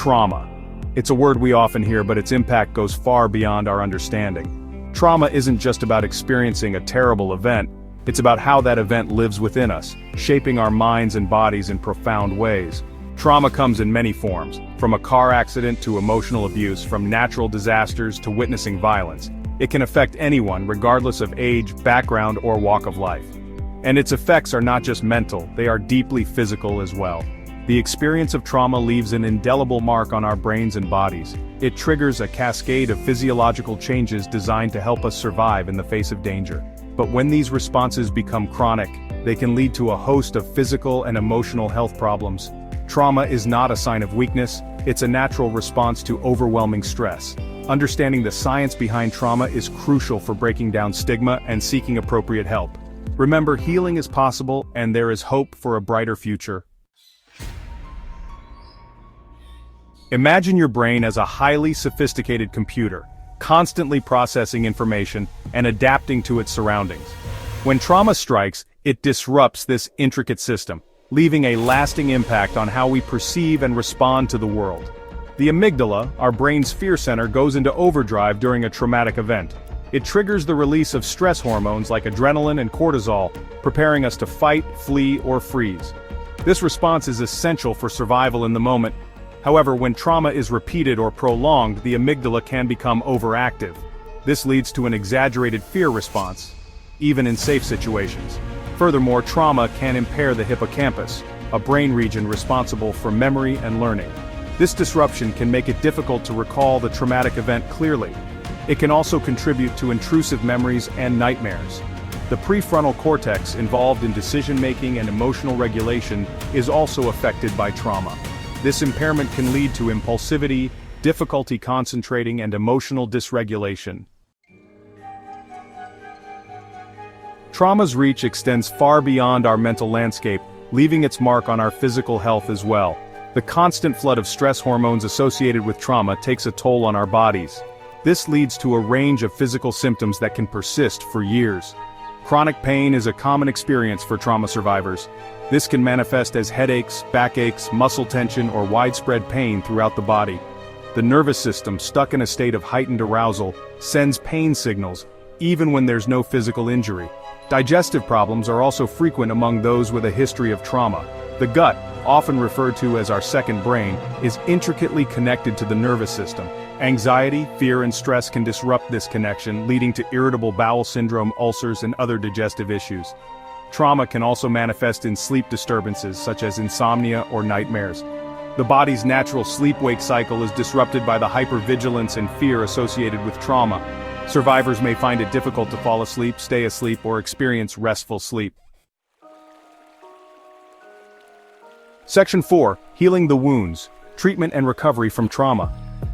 Trauma. It's a word we often hear, but its impact goes far beyond our understanding. Trauma isn't just about experiencing a terrible event, it's about how that event lives within us, shaping our minds and bodies in profound ways. Trauma comes in many forms, from a car accident to emotional abuse, from natural disasters to witnessing violence. It can affect anyone regardless of age, background, or walk of life. And its effects are not just mental, they are deeply physical as well. The experience of trauma leaves an indelible mark on our brains and bodies. It triggers a cascade of physiological changes designed to help us survive in the face of danger. But when these responses become chronic, they can lead to a host of physical and emotional health problems. Trauma is not a sign of weakness, it's a natural response to overwhelming stress. Understanding the science behind trauma is crucial for breaking down stigma and seeking appropriate help. Remember, healing is possible, and there is hope for a brighter future. Imagine your brain as a highly sophisticated computer, constantly processing information and adapting to its surroundings. When trauma strikes, it disrupts this intricate system, leaving a lasting impact on how we perceive and respond to the world. The amygdala, our brain's fear center, goes into overdrive during a traumatic event. It triggers the release of stress hormones like adrenaline and cortisol, preparing us to fight, flee, or freeze. This response is essential for survival in the moment. However, when trauma is repeated or prolonged, the amygdala can become overactive. This leads to an exaggerated fear response, even in safe situations. Furthermore, trauma can impair the hippocampus, a brain region responsible for memory and learning. This disruption can make it difficult to recall the traumatic event clearly. It can also contribute to intrusive memories and nightmares. The prefrontal cortex, involved in decision-making and emotional regulation, is also affected by trauma. This impairment can lead to impulsivity, difficulty concentrating, and emotional dysregulation. Trauma's reach extends far beyond our mental landscape, leaving its mark on our physical health as well. The constant flood of stress hormones associated with trauma takes a toll on our bodies. This leads to a range of physical symptoms that can persist for years. Chronic pain is a common experience for trauma survivors. This can manifest as headaches, backaches, muscle tension, or widespread pain throughout the body. The nervous system, stuck in a state of heightened arousal, sends pain signals, even when there's no physical injury. Digestive problems are also frequent among those with a history of trauma. The gut, often referred to as our second brain, is intricately connected to the nervous system. Anxiety, fear, and stress can disrupt this connection, leading to irritable bowel syndrome, ulcers, and other digestive issues. Trauma can also manifest in sleep disturbances such as insomnia or nightmares. The body's natural sleep-wake cycle is disrupted by the hypervigilance and fear associated with trauma. Survivors may find it difficult to fall asleep, stay asleep, or experience restful sleep. Section 4. Healing the wounds. Treatment and recovery from trauma.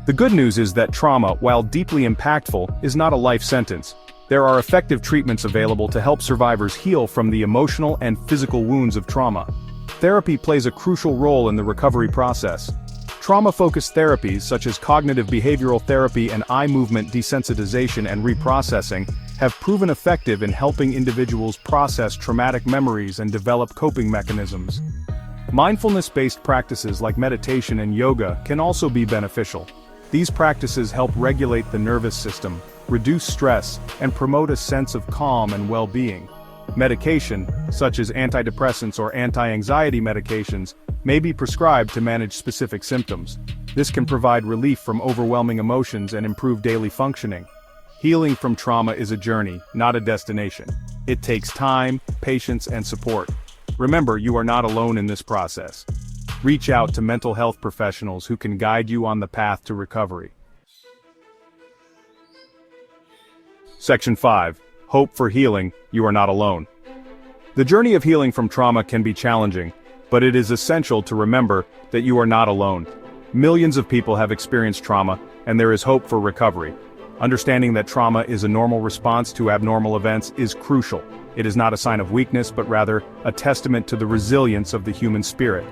The good news is that trauma, while deeply impactful, is not a life sentence. There are effective treatments available to help survivors heal from the emotional and physical wounds of trauma. Therapy plays a crucial role in the recovery process. Trauma-focused therapies such as cognitive behavioral therapy and eye movement desensitization and reprocessing have proven effective in helping individuals process traumatic memories and develop coping mechanisms. Mindfulness-based practices like meditation and yoga can also be beneficial. These practices help regulate the nervous system, reduce stress, and promote a sense of calm and well-being. Medication, such as antidepressants or anti-anxiety medications, may be prescribed to manage specific symptoms. This can provide relief from overwhelming emotions and improve daily functioning. Healing from trauma is a journey, not a destination. It takes time, patience, and support. Remember, you are not alone in this process. Reach out to mental health professionals who can guide you on the path to recovery. Section 5. Hope for healing. You are not alone. The journey of healing from trauma can be challenging, but it is essential to remember that you are not alone. Millions of people have experienced trauma, and there is hope for recovery. Understanding that trauma is a normal response to abnormal events is crucial. It is not a sign of weakness, but rather a testament to the resilience of the human spirit.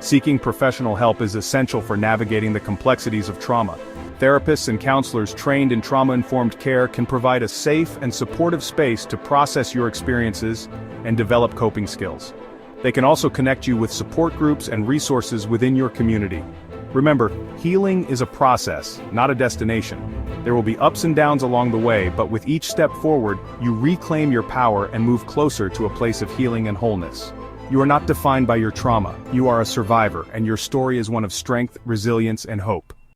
Seeking professional help is essential for navigating the complexities of trauma. Therapists and counselors trained in trauma-informed care can provide a safe and supportive space to process your experiences and develop coping skills. They can also connect you with support groups and resources within your community. Remember, healing is a process, not a destination. There will be ups and downs along the way, but with each step forward, you reclaim your power and move closer to a place of healing and wholeness. You are not defined by your trauma. You are a survivor, and your story is one of strength, resilience, and hope.